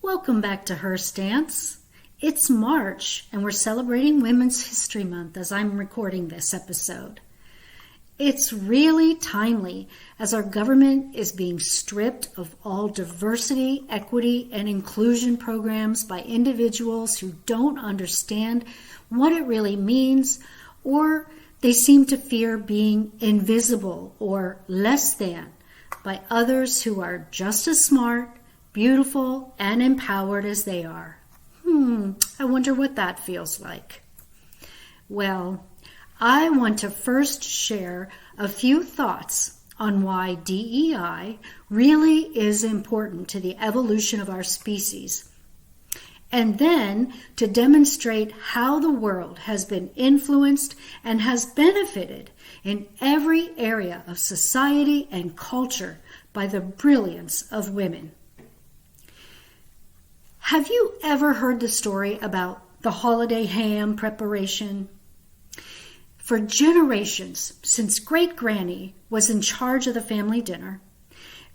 Welcome back to Herstance. It's March, and we're celebrating Women's History Month as I'm recording this episode. It's really timely as our government is being stripped of all diversity, equity, and inclusion programs by individuals who don't understand what it really means, or they seem to fear being invisible or less than by others who are just as smart, beautiful, and empowered as they are. I wonder what that feels like. Well, I want to first share a few thoughts on why DEI really is important to the evolution of our species, and then to demonstrate how the world has been influenced and has benefited in every area of society and culture by the brilliance of women. Have you ever heard the story about the holiday ham preparation? For generations, since Great Granny was in charge of the family dinner,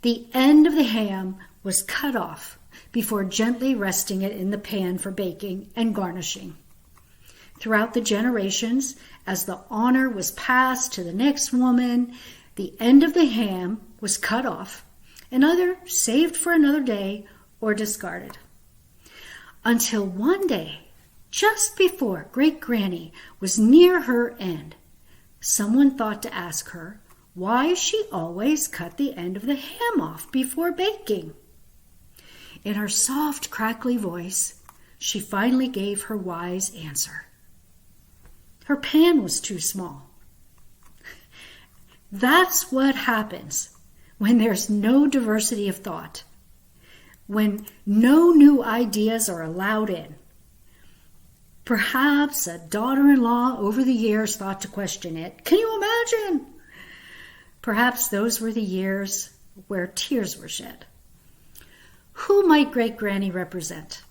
the end of the ham was cut off before gently resting it in the pan for baking and garnishing. Throughout the generations, as the honor was passed to the next woman, the end of the ham was cut off and either saved for another day or discarded. Until one day, just before Great Granny was near her end, someone thought to ask her why she always cut the end of the ham off before baking. In her soft, crackly voice, she finally gave her wise answer. Her pan was too small. That's what happens when there's no diversity of thought, when no new ideas are allowed in. Perhaps a daughter-in-law over the years thought to question it. Can you imagine? Perhaps those were the years where tears were shed. Who might Great Granny represent?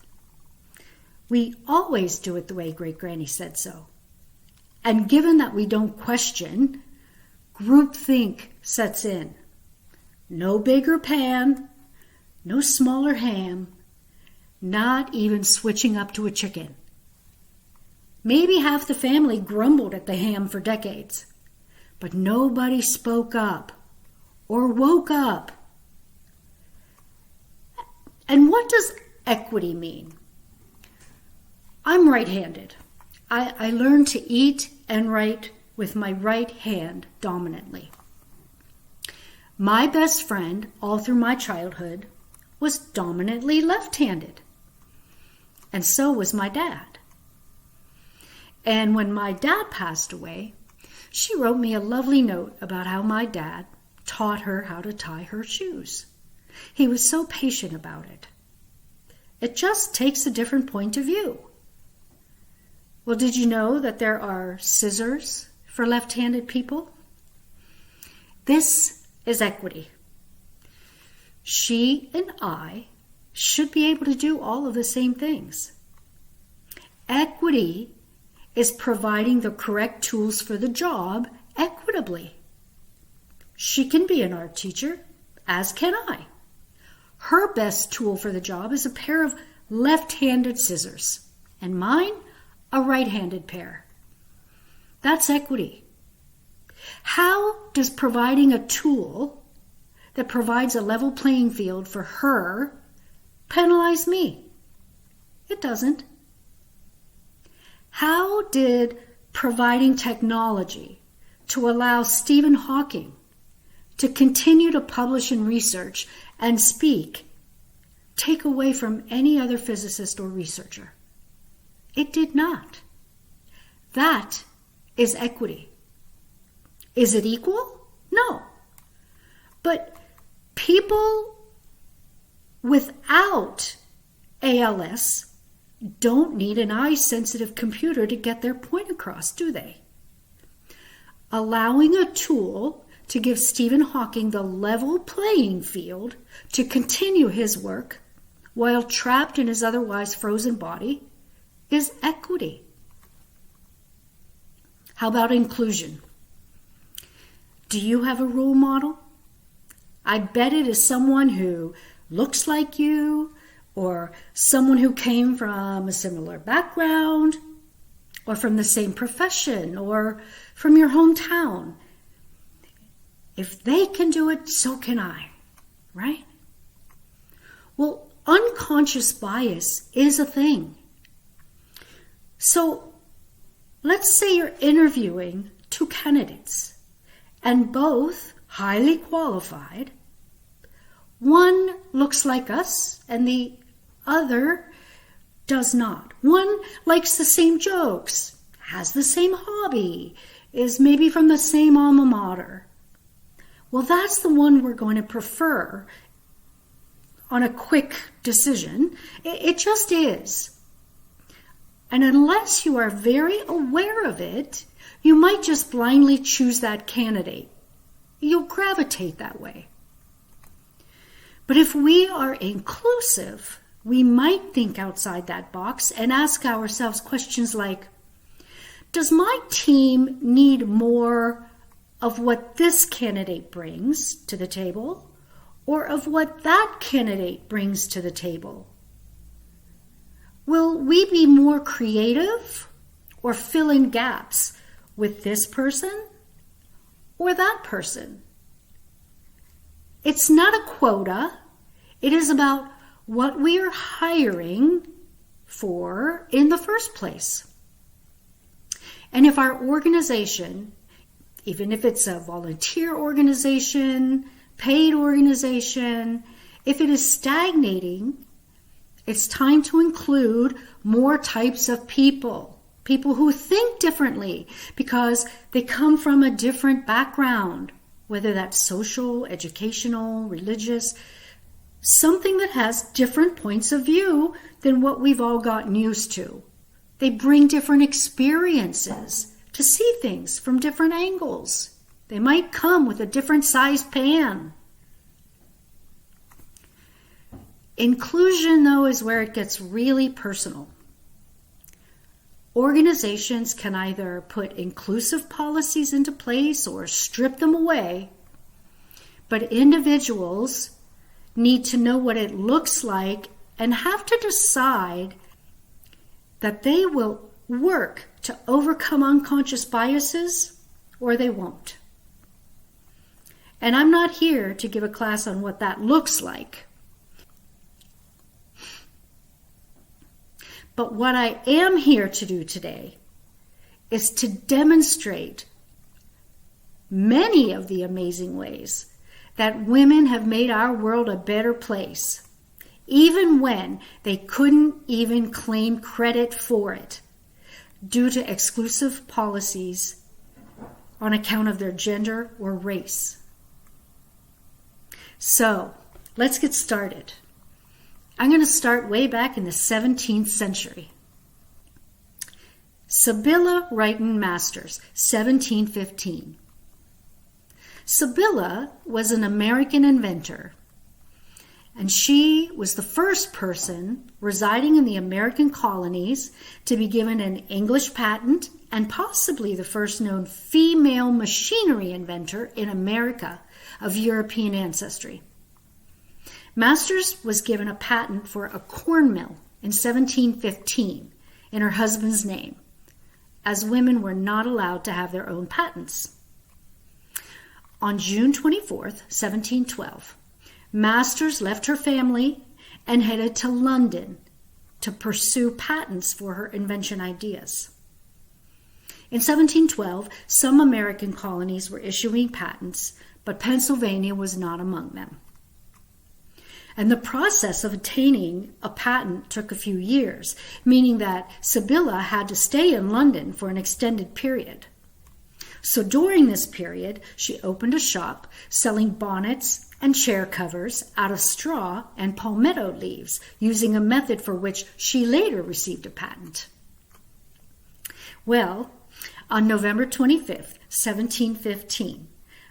We always do it the way Great Granny said so. And given that we don't question, groupthink sets in. No bigger pan, no smaller ham, not even switching up to a chicken. Maybe half the family grumbled at the ham for decades, but nobody spoke up or woke up. And what does equity mean? I'm right-handed. I learned to eat and write with my right hand dominantly. My best friend, all through my childhood, was dominantly left-handed. And so was my dad. And when my dad passed away, she wrote me a lovely note about how my dad taught her how to tie her shoes. He was so patient about it. It just takes a different point of view. Well, did you know that there are scissors for left-handed people? This is equity. She and I should be able to do all of the same things. Equity is providing the correct tools for the job equitably. She can be an art teacher, as can I. Her best tool for the job is a pair of left-handed scissors, and mine, a right-handed pair. That's equity. How does providing a tool that provides a level playing field for her penalize me? It doesn't. How did providing technology to allow Stephen Hawking to continue to publish and research and speak take away from any other physicist or researcher? It did not. That is equity. Is it equal? No. But people without ALS don't need an eye-sensitive computer to get their point across, do they? Allowing a tool to give Stephen Hawking the level playing field to continue his work while trapped in his otherwise frozen body is equity. How about inclusion? Do you have a role model? I bet it is someone who looks like you or someone who came from a similar background, or from the same profession, or from your hometown. If they can do it, so can I, right? Well, unconscious bias is a thing. So let's say you're interviewing two candidates, and both highly qualified. One looks like us, and the other does not. One likes the same jokes, has the same hobby, is maybe from the same alma mater. Well, that's the one we're going to prefer on a quick decision. It just is. And unless you are very aware of it, you might just blindly choose that candidate. You'll gravitate that way. But if we are inclusive, we might think outside that box and ask ourselves questions like, does my team need more of what this candidate brings to the table, or of what that candidate brings to the table? Will we be more creative or fill in gaps with this person or that person? It's not a quota. It is about what we are hiring for in the first place. And if our organization, even if it's a volunteer organization, paid organization, if it is stagnating, it's time to include more types of people who think differently because they come from a different background, whether that's social, educational, religious, something that has different points of view than what we've all gotten used to. They bring different experiences to see things from different angles. They might come with a different size pan. Inclusion, though, is where it gets really personal. Organizations can either put inclusive policies into place or strip them away, but individuals need to know what it looks like and have to decide that they will work to overcome unconscious biases or they won't. And I'm not here to give a class on what that looks like. But what I am here to do today is to demonstrate many of the amazing ways that women have made our world a better place, even when they couldn't even claim credit for it due to exclusive policies on account of their gender or race. So, let's get started. I'm going to start way back in the 17th century. Sibylla Wrighton Masters, 1715. Sibylla was an American inventor, and she was the first person residing in the American colonies to be given an English patent and possibly the first known female machinery inventor in America of European ancestry. Masters was given a patent for a corn mill in 1715 in her husband's name, as women were not allowed to have their own patents. On June 24th, 1712, Masters left her family and headed to London to pursue patents for her invention ideas. In 1712, some American colonies were issuing patents, but Pennsylvania was not among them. And the process of obtaining a patent took a few years, meaning that Sibylla had to stay in London for an extended period. So during this period, she opened a shop selling bonnets and chair covers out of straw and palmetto leaves, using a method for which she later received a patent. Well, on November 25th, 1715,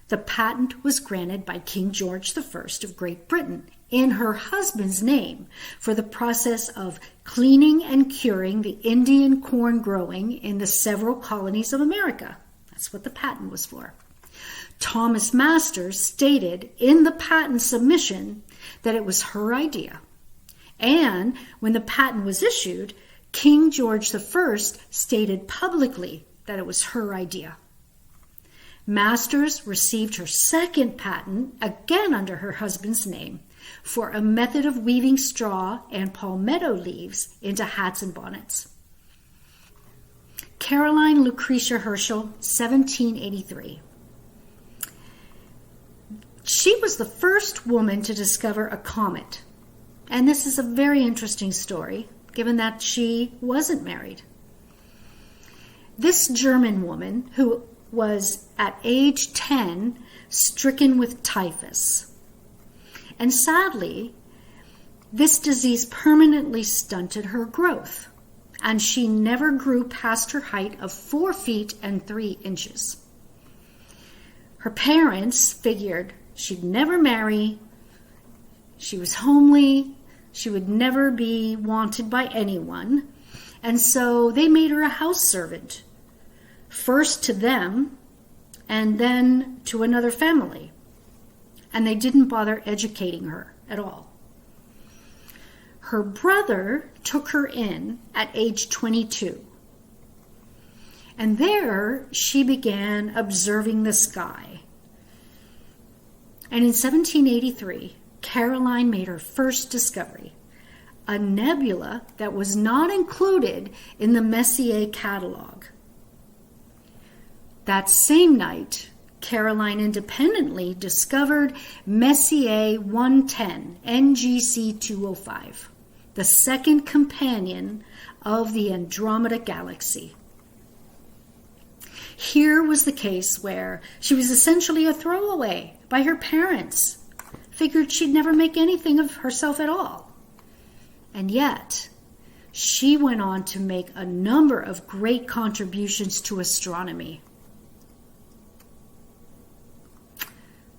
the patent was granted by King George I of Great Britain in her husband's name for the process of cleaning and curing the Indian corn growing in the several colonies of America. That's what the patent was for. Thomas Masters stated in the patent submission that it was her idea And when the patent was issued, King George I stated publicly that it was her idea. Masters received her second patent, again under her husband's name, for a method of weaving straw and palmetto leaves into hats and bonnets. Caroline Lucretia Herschel, 1783. She was the first woman to discover a comet. And this is a very interesting story, given that she wasn't married. This German woman, who was at age 10 stricken with typhus. And sadly, this disease permanently stunted her growth, and she never grew past her height of 4 feet and 3 inches. Her parents figured she'd never marry, she was homely, she would never be wanted by anyone, and so they made her a house servant, first to them and then to another family. And they didn't bother educating her at all. Her brother took her in at age 22. And there she began observing the sky. And in 1783, Caroline made her first discovery, a nebula that was not included in the Messier catalog. That same night, Caroline independently discovered Messier 110, NGC 205, the second companion of the Andromeda Galaxy. Here was the case where she was essentially a throwaway by her parents, figured she'd never make anything of herself at all. And yet, she went on to make a number of great contributions to astronomy.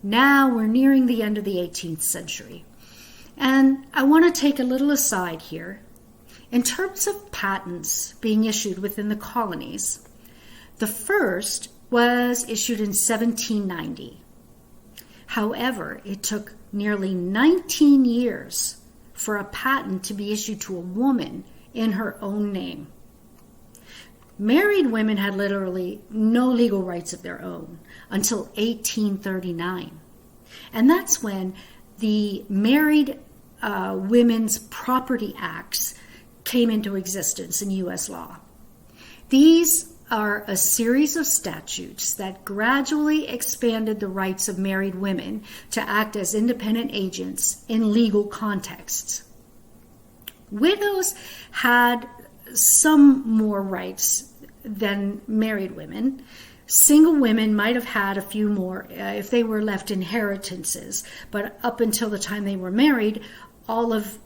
Now we're nearing the end of the 18th century, and I want to take a little aside here. In terms of patents being issued within the colonies, the first was issued in 1790. However, it took nearly 19 years for a patent to be issued to a woman in her own name. Married women had literally no legal rights of their own until 1839. And that's when the Married Women's Property Acts came into existence in U.S. law. These are a series of statutes that gradually expanded the rights of married women to act as independent agents in legal contexts. Widows had some more rights than married women. Single women might have had a few more if they were left inheritances, but up until the time they were married, all of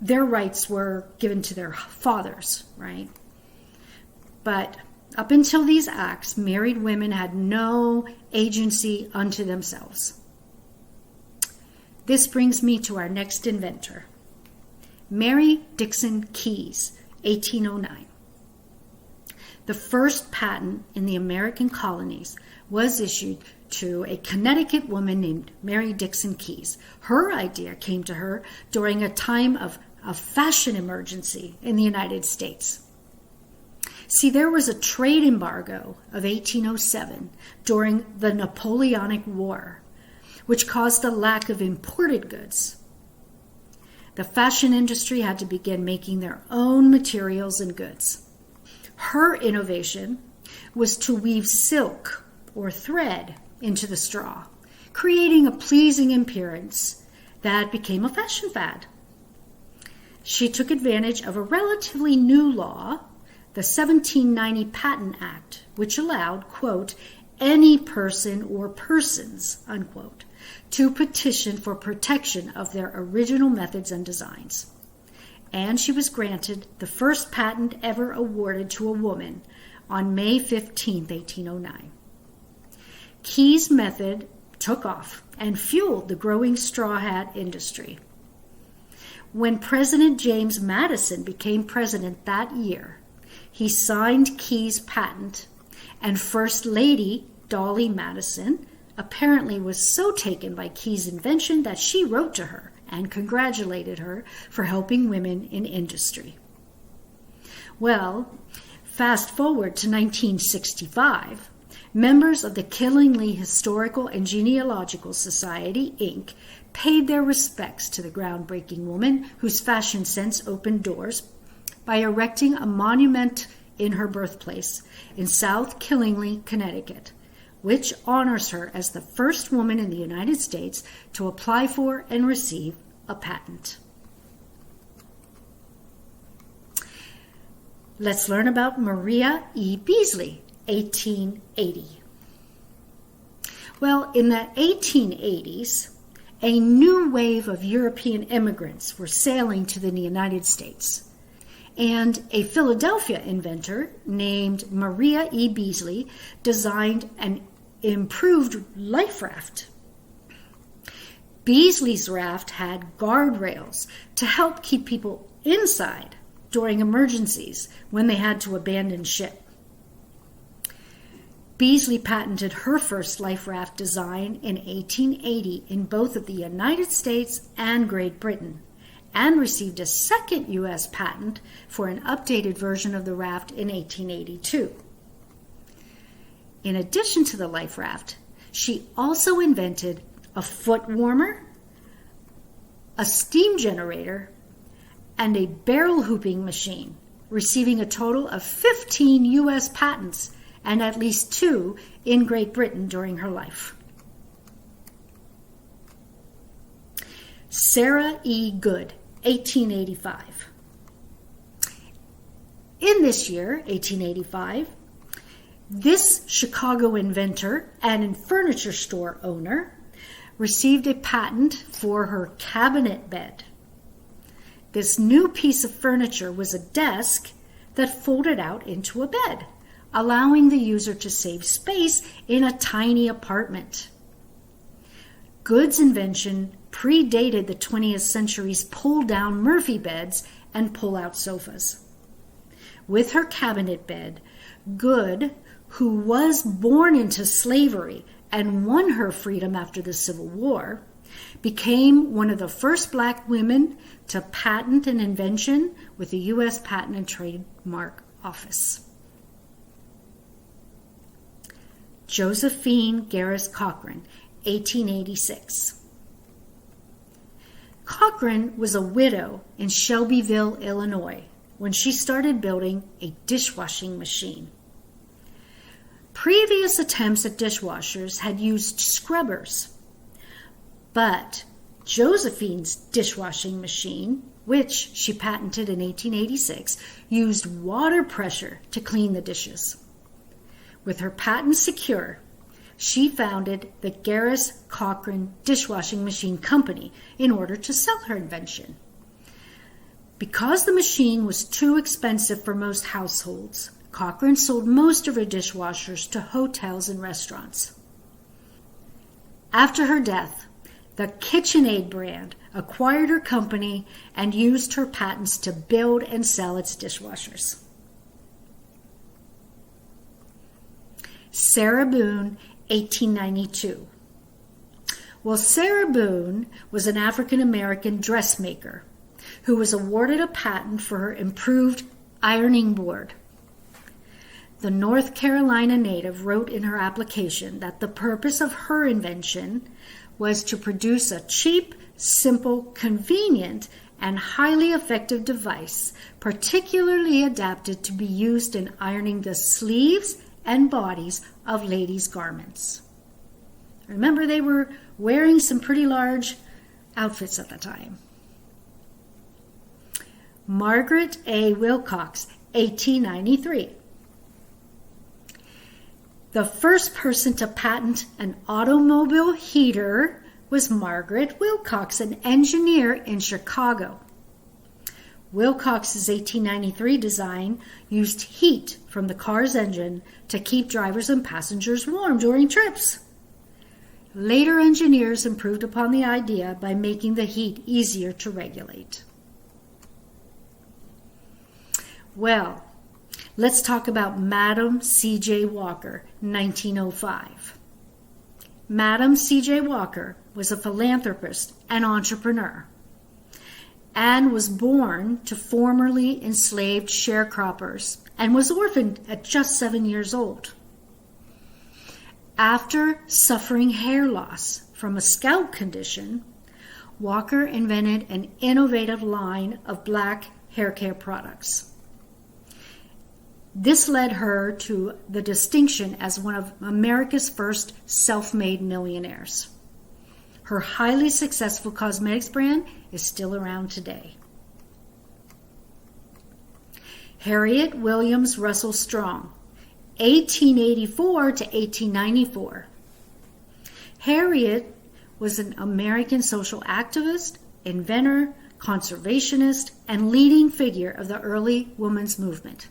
their rights were given to their fathers, right? But up until these acts, married women had no agency unto themselves. This brings me to our next inventor, Mary Dixon Keyes, 1809. The first patent in the American colonies was issued to a Connecticut woman named Mary Dixon Keyes. Her idea came to her during a time of a fashion emergency in the United States. See, there was a trade embargo of 1807 during the Napoleonic War, which caused a lack of imported goods. The fashion industry had to begin making their own materials and goods. Her innovation was to weave silk or thread into the straw, creating a pleasing appearance that became a fashion fad. She took advantage of a relatively new law, the 1790 Patent Act, which allowed, quote, any person or persons, unquote, to petition for protection of their original methods and designs. And she was granted the first patent ever awarded to a woman on May 15, 1809. Keyes' method took off and fueled the growing straw hat industry. When President James Madison became president that year, he signed Keyes' patent, and First Lady Dolly Madison apparently was so taken by Keyes' invention that she wrote to her and congratulated her for helping women in industry. Well, fast forward to 1965, members of the Killingly Historical and Genealogical Society, Inc., paid their respects to the groundbreaking woman whose fashion sense opened doors by erecting a monument in her birthplace in South Killingly, Connecticut, which honors her as the first woman in the United States to apply for and receive a patent. Let's learn about Maria E. Beasley, 1880. Well, in the 1880s, a new wave of European immigrants were sailing to the United States, and a Philadelphia inventor named Maria E. Beasley designed an improved life raft. Beasley's raft had guardrails to help keep people inside during emergencies when they had to abandon ship. Beasley patented her first life raft design in 1880 in both of the United States and Great Britain, and received a second U.S. patent for an updated version of the raft in 1882. In addition to the life raft, she also invented a foot warmer, a steam generator, and a barrel hooping machine, receiving a total of 15 U.S. patents and at least 2 in Great Britain during her life. Sarah E. Good, 1885. In this year, 1885, this Chicago inventor and furniture store owner received a patent for her cabinet bed. This new piece of furniture was a desk that folded out into a bed, allowing the user to save space in a tiny apartment. Good's invention predated the 20th century's pull-down Murphy beds and pull-out sofas. With her cabinet bed, Good, who was born into slavery and won her freedom after the Civil War, became one of the first black women to patent an invention with the U.S. Patent and Trademark Office. Josephine Garris Cochran, 1886. Cochran was a widow in Shelbyville, Illinois, when she started building a dishwashing machine. Previous attempts at dishwashers had used scrubbers, but Josephine's dishwashing machine, which she patented in 1886, used water pressure to clean the dishes. With her patent secure, she founded the Garris Cochran Dishwashing Machine Company in order to sell her invention. Because the machine was too expensive for most households, Cochran sold most of her dishwashers to hotels and restaurants. After her death, the KitchenAid brand acquired her company and used her patents to build and sell its dishwashers. Sarah Boone, 1892. Well, Sarah Boone was an African-American dressmaker who was awarded a patent for her improved ironing board. The North Carolina native wrote in her application that the purpose of her invention was to produce a cheap, simple, convenient, and highly effective device, particularly adapted to be used in ironing the sleeves and bodies of ladies' garments. Remember, they were wearing some pretty large outfits at the time. Margaret A. Wilcox, 1893. The first person to patent an automobile heater was Margaret Wilcox, an engineer in Chicago. Wilcox's 1893 design used heat from the car's engine to keep drivers and passengers warm during trips. Later engineers improved upon the idea by making the heat easier to regulate. Well, let's talk about Madam C.J. Walker, 1905. Madam C.J. Walker was a philanthropist and entrepreneur. and was born to formerly enslaved sharecroppers and was orphaned at just 7 years old. After suffering hair loss from a scalp condition, Walker invented an innovative line of black hair care products. This led her to the distinction as one of America's first self-made millionaires. Her highly successful cosmetics brand is still around today. Harriet Williams Russell Strong, 1884 to 1894. Harriet was an American social activist, inventor, conservationist, and leading figure of the early women's movement.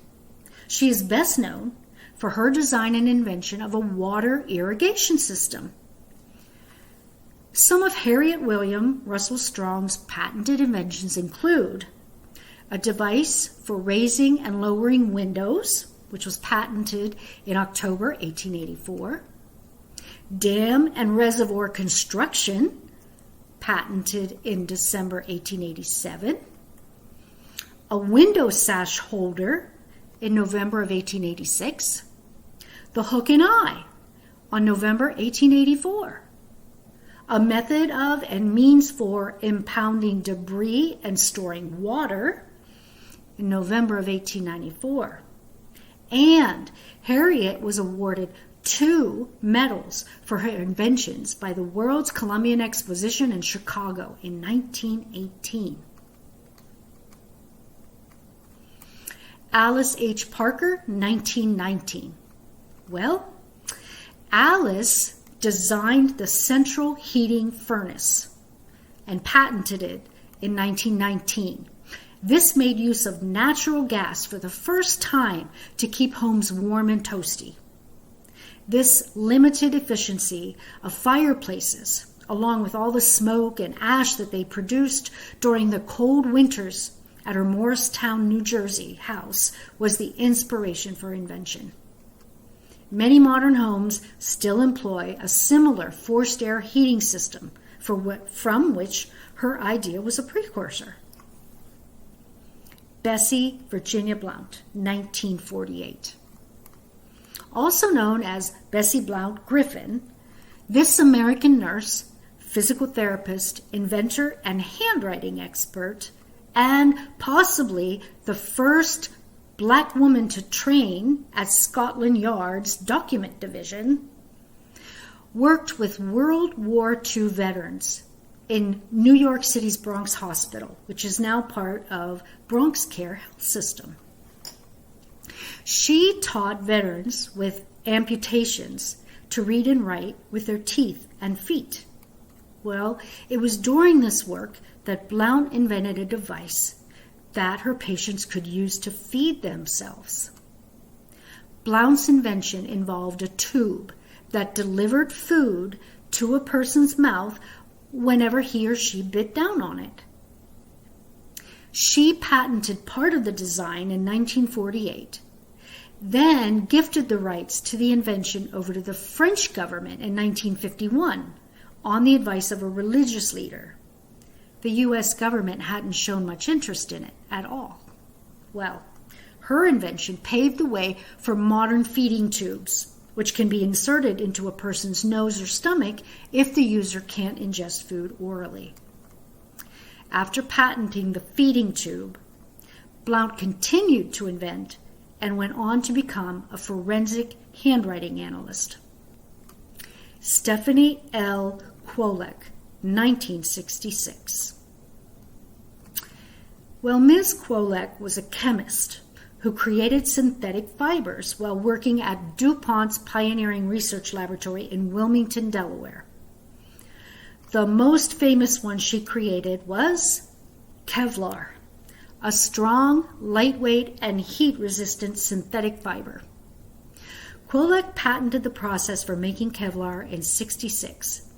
She is best known for her design and invention of a water irrigation system. Some of Harriet William Russell Strong's patented inventions include a device for raising and lowering windows, which was patented in October 1884, dam and reservoir construction, patented in December 1887, a window sash holder in November of 1886, the hook and eye on November 1884, a method of and means for impounding debris and storing water in November of 1894. And Harriet was awarded 2 medals for her inventions by the World's Columbian Exposition in Chicago in 1918. Alice H. Parker, 1919. Well, Alice designed the central heating furnace and patented it in 1919. This made use of natural gas for the first time to keep homes warm and toasty. This limited efficiency of fireplaces, along with all the smoke and ash that they produced during the cold winters at her Morristown, New Jersey house, was the inspiration for invention. Many modern homes still employ a similar forced air heating system from which her idea was a precursor. Bessie Virginia Blount, 1948. Also known as Bessie Blount Griffin, this American nurse, physical therapist, inventor, and handwriting expert, and possibly the first Black woman to train at Scotland Yard's document division, worked with World War II veterans in New York City's Bronx Hospital, which is now part of Bronx Care Health System. She taught veterans with amputations to read and write with their teeth and feet. Well, it was during this work that Blount invented a device that her patients could use to feed themselves. Blount's invention involved a tube that delivered food to a person's mouth whenever he or she bit down on it. She patented part of the design in 1948, then gifted the rights to the invention over to the French government in 1951 on the advice of a religious leader. The U.S. government hadn't shown much interest in it at all. Well, her invention paved the way for modern feeding tubes, which can be inserted into a person's nose or stomach if the user can't ingest food orally. After patenting the feeding tube, Blount continued to invent and went on to become a forensic handwriting analyst. Stephanie L. Kwolek, 1966. Well, Ms. Kwolek was a chemist who created synthetic fibers while working at DuPont's pioneering research laboratory in Wilmington, Delaware. The most famous one she created was Kevlar, a strong, lightweight, and heat-resistant synthetic fiber. Kwolek patented the process for making Kevlar in '66,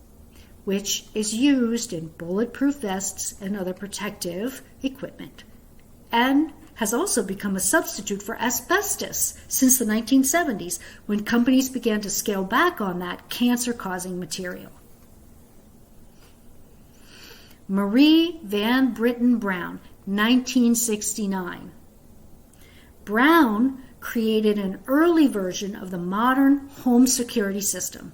which is used in bulletproof vests and other protective equipment, and has also become a substitute for asbestos since the 1970s, when companies began to scale back on that cancer-causing material. Marie Van Britten Brown, 1969. Brown created an early version of the modern home security system.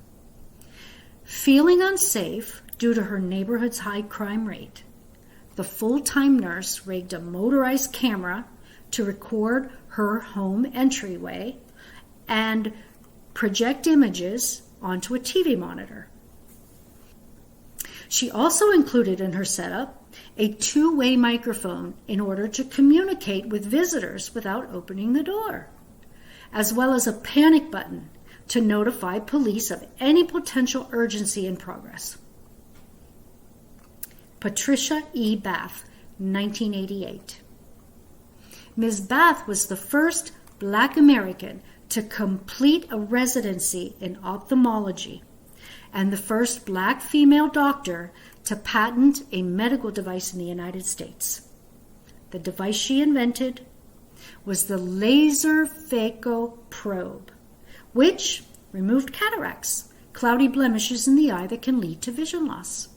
Feeling unsafe due to her neighborhood's high crime rate, the full-time nurse rigged a motorized camera to record her home entryway and project images onto a TV monitor. She also included in her setup a two-way microphone in order to communicate with visitors without opening the door, as well as a panic button to notify police of any potential urgency in progress. Patricia E. Bath, 1988. Ms. Bath was the first Black American to complete a residency in ophthalmology and the first Black female doctor to patent a medical device in the United States. The device she invented was the laser phaco probe, which removed cataracts, cloudy blemishes in the eye that can lead to vision loss.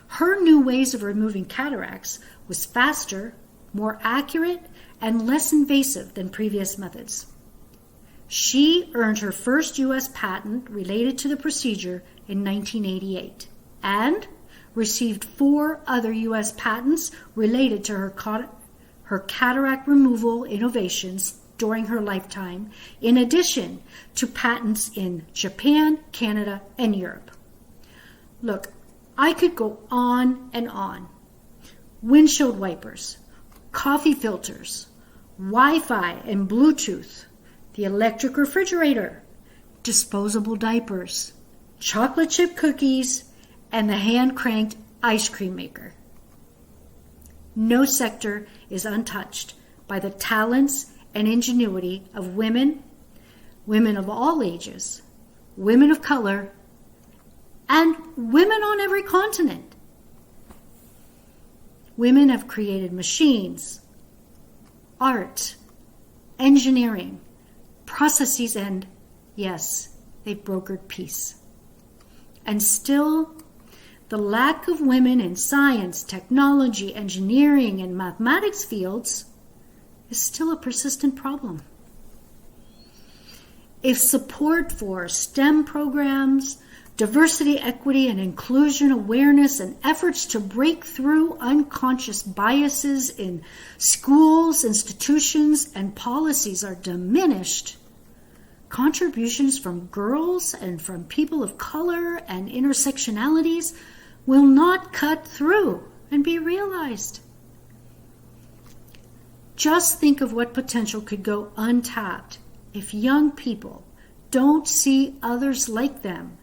Her new ways of removing cataracts was faster, more accurate, and less invasive than previous methods. She earned her first U.S. patent related to the procedure in 1988 and received 4 other U.S. patents related to her cataract removal innovations during her lifetime, in addition to patents in Japan, Canada, and Europe. Look, I could go on and on. Windshield wipers, coffee filters, Wi-Fi and Bluetooth, the electric refrigerator, disposable diapers, chocolate chip cookies, and the hand-cranked ice cream maker. No sector is untouched by the talents and ingenuity of women, women of all ages, women of color, and women on every continent. Women have created machines, art, engineering, processes, and, yes, they've brokered peace. And still, the lack of women in science, technology, engineering, and mathematics fields is still a persistent problem. If support for STEM programs, diversity, equity, and inclusion awareness, and efforts to break through unconscious biases in schools, institutions, and policies are diminished, contributions from girls and from people of color and intersectionalities will not cut through and be realized. Just think of what potential could go untapped if young people don't see others like them,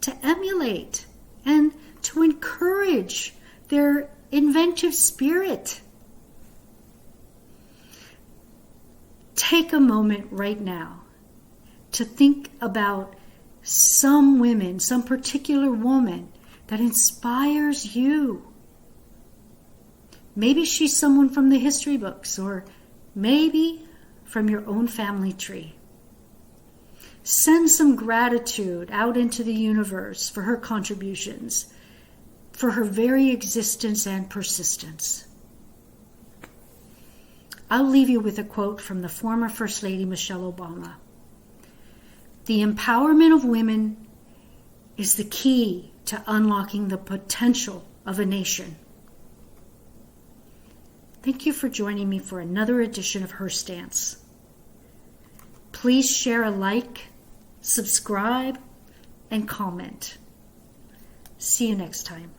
to emulate and to encourage their inventive spirit. Take a moment right now to think about some women, some particular woman that inspires you. Maybe she's someone from the history books, or maybe from your own family tree. Send some gratitude out into the universe for her contributions, for her very existence and persistence. I'll leave you with a quote from the former First Lady Michelle Obama. The empowerment of women is the key to unlocking the potential of a nation. Thank you for joining me for another edition of Herstance. Please share a like, subscribe, and comment. See you next time.